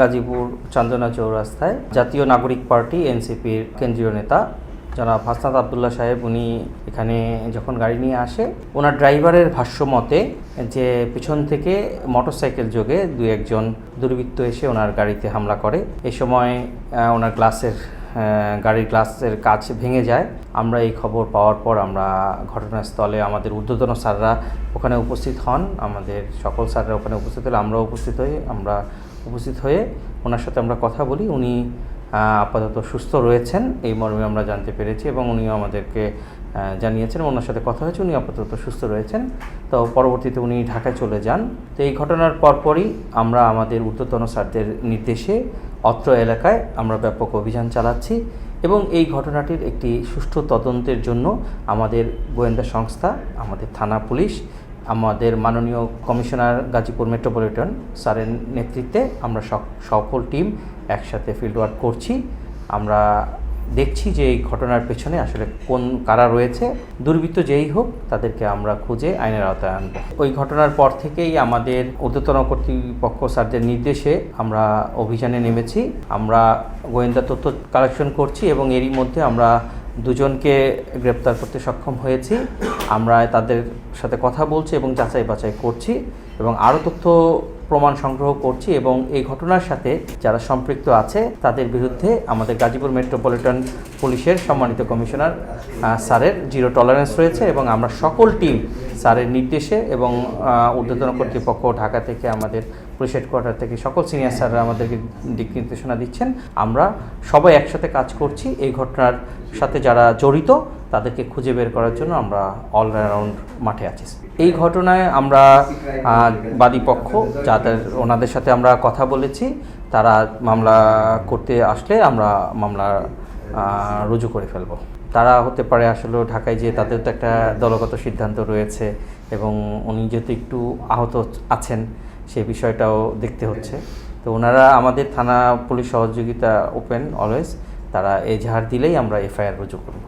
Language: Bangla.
গাজীপুর চান্দনা চৌরাস্তায় জাতীয় নাগরিক পার্টি এনসিপির কেন্দ্রীয় নেতা জনাব হাসনাত আবদুল্লাহ সাহেব উনি এখানে যখন গাড়ি নিয়ে আসে, ওনার ড্রাইভারের ভাষ্য মতে যে পিছন থেকে মোটরসাইকেল যোগে দুই একজন দুর্বৃত্ত এসে ওনার গাড়িতে হামলা করে। এই সময় ওনার গাড়ির গ্লাসের কাচ ভেঙে যায়। আমরা এই খবর পাওয়ার পর আমরা ঘটনাস্থলে আমাদের ঊর্ধ্বতন স্যাররা ওখানে উপস্থিত হন, আমাদের সকল স্যাররা ওখানে উপস্থিত হলে আমরা উপস্থিত হয়ে ওনার সাথে আমরা কথা বলি। উনি আপাতত সুস্থ রয়েছেন এই মর্মে আমরা জানতে পেরেছি এবং উনিও আমাদেরকে জানিয়েছেন, ওনার সাথে কথা হয়েছে, উনি আপাতত সুস্থ রয়েছেন। তো পরবর্তীতে উনি ঢাকায় চলে যান। তো এই ঘটনার পরপরই আমরা আমাদের ঊর্ধ্বতন স্যারদের নির্দেশে অত্র এলাকায় আমরা ব্যাপক অভিযান চালাচ্ছি এবং এই ঘটনাটির একটি সুষ্ঠু তদন্তের জন্য আমাদের গোয়েন্দা সংস্থা, আমাদের থানা পুলিশ, আমাদের মাননীয় কমিশনার গাজীপুর মেট্রোপলিটন স্যারের নেতৃত্বে আমরা সকল টিম একসাথে ফিল্ড ওয়ার্ক করছি। আমরা দেখছি যে এই ঘটনার পেছনে আসলে কারা রয়েছে। দুর্বৃত্ত যেই হোক তাদেরকে আমরা খুঁজে আইনের আওতায় আনব। ওই ঘটনার পর থেকেই আমাদের ঊর্ধ্বতন কর্তৃপক্ষ স্যারদের নির্দেশে আমরা অভিযানে নেমেছি। আমরা গোয়েন্দা তথ্য কালেকশন করছি এবং এরই মধ্যে আমরা দুজনকে গ্রেপ্তার করতে সক্ষম হয়েছি। আমরা তাদের সাথে কথা বলছি এবং যাচাই বাছাই করছি এবং আরও তথ্য প্রমাণ সংগ্রহ করছি এবং এই ঘটনার সাথে যারা সম্পৃক্ত আছে তাদের বিরুদ্ধে আমাদের গাজীপুর মেট্রোপলিটন পুলিশের সম্মানিত কমিশনার স্যারের জিরো টলারেন্স রয়েছে এবং আমরা সকল টিম স্যারের নির্দেশে এবং ঊর্ধ্বতন কর্তৃপক্ষ ঢাকা থেকে আমাদের পুলিশ হেডকোয়ার্টার থেকে সকল সিনিয়র স্যাররা আমাদেরকে দিক নির্দেশনা দিচ্ছেন। আমরা সবাই একসাথে কাজ করছি। এই ঘটনার সাথে যারা জড়িত তাদেরকে খুঁজে বের করার জন্য আমরা অলরাউন্ড মাঠে আছি। এই ঘটনায় আমরা বাদীপক্ষ ওনাদের সাথে আমরা কথা বলেছি, তারা মামলা করতে আসলে আমরা মামলা রুজু করে ফেলব। তারা হতে পারে আসলে ঢাকায় যে তাদের তো একটা দলগত সিদ্ধান্ত রয়েছে এবং উনি যেহেতু একটু আহত আছেন সেই বিষয়টাও দেখতে হচ্ছে। তো ওনারা আমাদের থানা পুলিশ সহযোগিতা ওপেন অলওয়েজ, তারা এজাহার দিলেই আমরা এফআইআর রুজু করব।